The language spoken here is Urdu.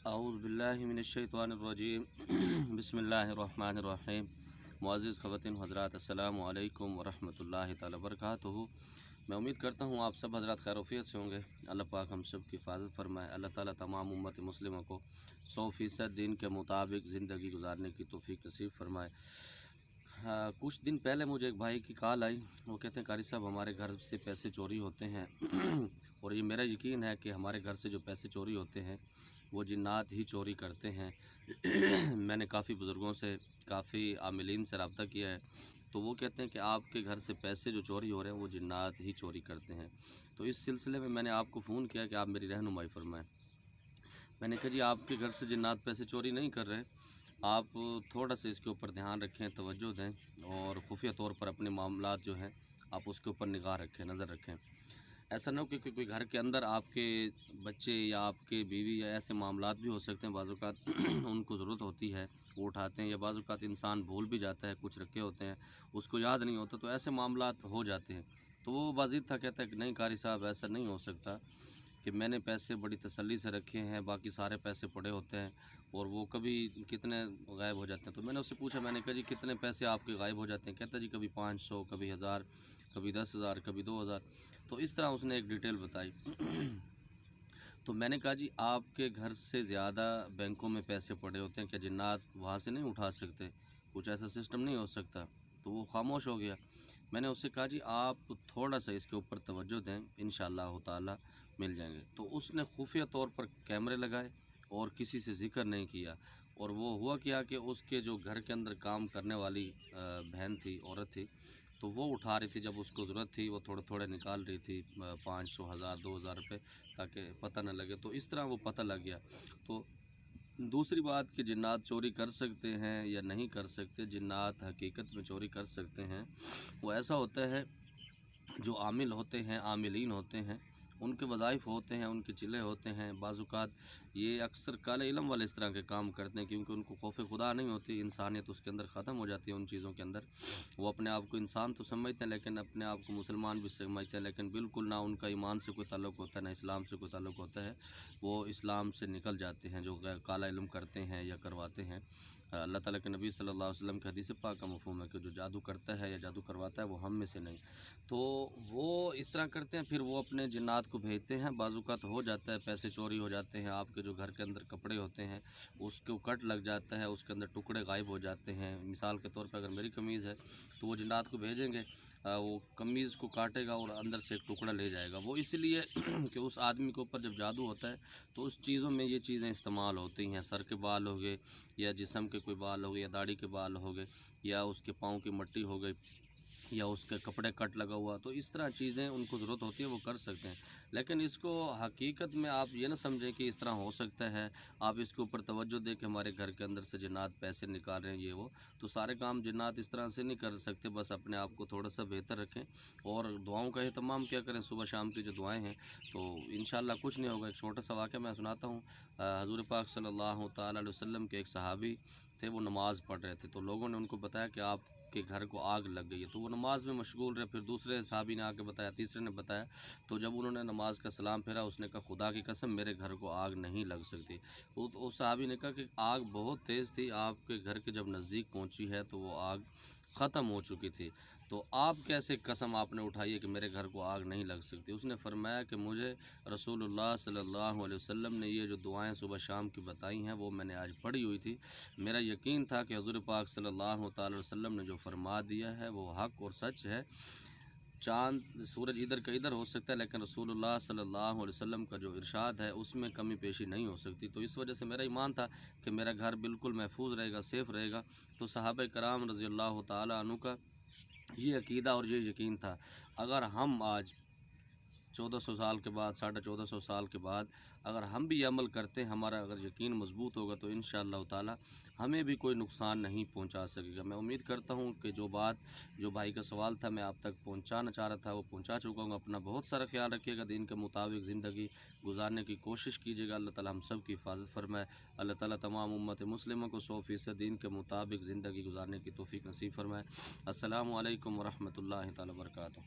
اعوذ باللہ من الشیطان الرجیم بسم اللہ الرحمن الرحیم۔ معزز خواتین حضرات، السلام علیکم ورحمۃ اللہ تعالی وبرکاتہ۔ میں امید کرتا ہوں آپ سب حضرات خیر وفیت سے ہوں گے۔ اللہ پاک ہم سب کی حفاظت فرمائے۔ اللہ تعالیٰ تمام امت مسلموں کو 100% دین کے مطابق زندگی گزارنے کی توفیق نصیب فرمائے۔ کچھ دن پہلے مجھے ایک بھائی کی کال آئی۔ وہ کہتے ہیں قاری صاحب ہمارے گھر سے پیسے چوری ہوتے ہیں اور یہ میرا یقین ہے کہ ہمارے گھر سے جو پیسے چوری ہوتے ہیں وہ جنات ہی چوری کرتے ہیں۔ میں نے کافی بزرگوں سے، کافی عاملین سے رابطہ کیا ہے، تو وہ کہتے ہیں کہ آپ کے گھر سے پیسے جو چوری ہو رہے ہیں وہ جنات ہی چوری کرتے ہیں۔ تو اس سلسلے میں نے آپ کو فون کیا کہ آپ میری رہنمائی فرمائیں۔ میں نے کہا جی آپ کے گھر سے جنات پیسے چوری نہیں کر رہے، آپ تھوڑا سا اس کے اوپر دھیان رکھیں، توجہ دیں اور خفیہ طور پر اپنے معاملات جو ہیں آپ اس کے اوپر نگاہ رکھیں، نظر رکھیں۔ ایسا نہ ہو کہ کوئی گھر کے اندر آپ کے بچے یا آپ کے بیوی یا ایسے معاملات بھی ہو سکتے ہیں، بعض اوقات ان کو ضرورت ہوتی ہے وہ اٹھاتے ہیں، یا بعض اوقات انسان بھول بھی جاتا ہے، کچھ رکھے ہوتے ہیں اس کو یاد نہیں ہوتا، تو ایسے معاملات ہو جاتے ہیں۔ تو وہ باضابطہ تھا، کہتا ہے کہ نہیں قاری صاحب ایسا نہیں ہو سکتا کہ میں نے پیسے بڑی تسلی سے رکھے ہیں، باقی سارے پیسے پڑے ہوتے ہیں اور وہ کبھی کتنے غائب ہو جاتے ہیں۔ تو میں نے اس سے پوچھا، میں نے کہا جی کتنے پیسے آپ کے غائب ہو جاتے ہیں؟ کہتا جی کبھی 500، کبھی 1000، کبھی 10,000، کبھی 2,000۔ تو اس طرح اس نے ایک ڈیٹیل بتائی۔ تو میں نے کہا جی آپ کے گھر سے زیادہ بینکوں میں پیسے پڑے ہوتے ہیں، کیا جنات وہاں سے نہیں اٹھا سکتے؟ کچھ ایسا سسٹم نہیں ہو سکتا؟ تو وہ خاموش ہو گیا۔ میں نے اس سے کہا جی آپ تھوڑا سا اس کے اوپر توجہ دیں، انشاءاللہ تعالی مل جائیں گے۔ تو اس نے خفیہ طور پر کیمرے لگائے اور کسی سے ذکر نہیں کیا، اور وہ ہوا کیا کہ اس کے جو گھر کے اندر کام کرنے والی بہن تھی، عورت تھی، تو وہ اٹھا رہی تھی، جب اس کو ضرورت تھی وہ تھوڑے تھوڑے نکال رہی تھی، 500، 1000، 2,000 روپے، تاکہ پتہ نہ لگے۔ تو اس طرح وہ پتہ لگ گیا۔ تو دوسری بات کہ جنات چوری کر سکتے ہیں یا نہیں کر سکتے، جنات حقیقت میں چوری کر سکتے ہیں۔ وہ ایسا ہوتا ہے جو عامل ہوتے ہیں، عاملین ہوتے ہیں، ان کے وظائف ہوتے ہیں، ان کے چلے ہوتے ہیں۔ بعض اوقات یہ اکثر کالے علم والے اس طرح کے کام کرتے ہیں کیونکہ ان کو خوف خدا نہیں ہوتی، انسانیت اس کے اندر ختم ہو جاتی ہے ان چیزوں کے اندر۔ وہ اپنے آپ کو انسان تو سمجھتے ہیں، لیکن اپنے آپ کو مسلمان بھی سمجھتے ہیں، لیکن بالکل نہ ان کا ایمان سے کوئی تعلق ہوتا ہے، نہ اسلام سے کوئی تعلق ہوتا ہے۔ وہ اسلام سے نکل جاتے ہیں جو کالا علم کرتے ہیں یا کرواتے ہیں۔ اللہ تعالیٰ کے نبی صلی اللہ علیہ وسلم کی حدیث پاک کا مفہوم ہے کہ جو جادو کرتا ہے یا جادو کرواتا ہے وہ ہم میں سے نہیں۔ تو وہ اس طرح کرتے ہیں، پھر وہ اپنے جنات کو بھیجتے ہیں۔ بعض اوقات ہو جاتا ہے پیسے چوری ہو جاتے ہیں، آپ کے جو گھر کے اندر کپڑے ہوتے ہیں اس کو کٹ لگ جاتا ہے، اس کے اندر ٹکڑے غائب ہو جاتے ہیں۔ مثال کے طور پر اگر میری قمیض ہے تو وہ جنات کو بھیجیں گے، وہ قمیض کو کاٹے گا اور اندر سے ایک ٹکڑا لے جائے گا۔ وہ اس لیے کہ اس آدمی کے اوپر جب جادو ہوتا ہے تو اس چیزوں میں یہ چیزیں استعمال ہوتی ہیں، سر کے بال ہو گئے یا جسم کے کوئی بال ہو گئے یا داڑھی کے بال ہو گئے یا اس کے پاؤں کی مٹی ہو گئی یا اس کے کپڑے کٹ لگا ہوا، تو اس طرح چیزیں ان کو ضرورت ہوتی ہے وہ کر سکتے ہیں۔ لیکن اس کو حقیقت میں آپ یہ نہ سمجھیں کہ اس طرح ہو سکتا ہے، آپ اس کے اوپر توجہ دیں کہ ہمارے گھر کے اندر سے جنات پیسے نکال رہے ہیں یہ وہ، تو سارے کام جنات اس طرح سے نہیں کر سکتے۔ بس اپنے آپ کو تھوڑا سا بہتر رکھیں اور دعاؤں کا اہتمام کیا کریں، صبح شام کی جو دعائیں ہیں تو انشاءاللہ کچھ نہیں ہوگا۔ ایک چھوٹا سا واقعہ میں سناتا ہوں۔ حضور پاک صلی اللہ تعالیٰ علیہ وسلم کے ایک صحابی تھے، وہ نماز پڑھ رہے تھے، تو لوگوں نے ان کو بتایا کہ آپ کے گھر کو آگ لگ گئی ہے، تو وہ نماز میں مشغول رہے۔ پھر دوسرے صحابی نے آ کے بتایا، تیسرے نے بتایا، تو جب انہوں نے نماز کا سلام پھیرا اس نے کہا خدا کی قسم میرے گھر کو آگ نہیں لگ سکتی۔ اس صحابی نے کہا کہ آگ بہت تیز تھی، آپ کے گھر کے جب نزدیک پہنچی ہے تو وہ آگ ختم ہو چکی تھی، تو آپ کیسے قسم آپ نے اٹھائی ہے کہ میرے گھر کو آگ نہیں لگ سکتی؟ اس نے فرمایا کہ مجھے رسول اللہ صلی اللہ علیہ وسلم نے یہ جو دعائیں صبح شام کی بتائی ہیں وہ میں نے آج پڑھی ہوئی تھی۔ میرا یقین تھا کہ حضور پاک صلی اللہ تعالی وسلم نے جو فرما دیا ہے وہ حق اور سچ ہے۔ چاند سورج ادھر کا ادھر ہو سکتا ہے لیکن رسول اللہ صلی اللہ علیہ وسلم کا جو ارشاد ہے اس میں کمی پیشی نہیں ہو سکتی۔ تو اس وجہ سے میرا ایمان تھا کہ میرا گھر بالکل محفوظ رہے گا، سیف رہے گا۔ تو صحابہ کرام رضی اللہ تعالیٰ عنہ کا یہ عقیدہ اور یہ یقین تھا۔ اگر ہم آج 1400 سال کے بعد، 1450 سال کے بعد اگر ہم بھی یہ عمل کرتے ہیں، ہمارا اگر یقین مضبوط ہوگا تو انشاءاللہ تعالی ہمیں بھی کوئی نقصان نہیں پہنچا سکے گا۔ میں امید کرتا ہوں کہ جو بھائی کا سوال تھا میں آپ تک پہنچانا چاہ رہا تھا وہ پہنچا چکا ہوں۔ اپنا بہت سارا خیال رکھیے گا، دین کے مطابق زندگی گزارنے کی کوشش کیجیے گا۔ اللہ تعالی ہم سب کی حفاظت فرمائے۔ اللہ تعالی تمام امت مسلموں کو 100% دین کے مطابق زندگی گزارنے کی توفیق نصیب فرمائے۔ السلام علیکم ورحمۃ اللہ تعالی وبرکاتہ۔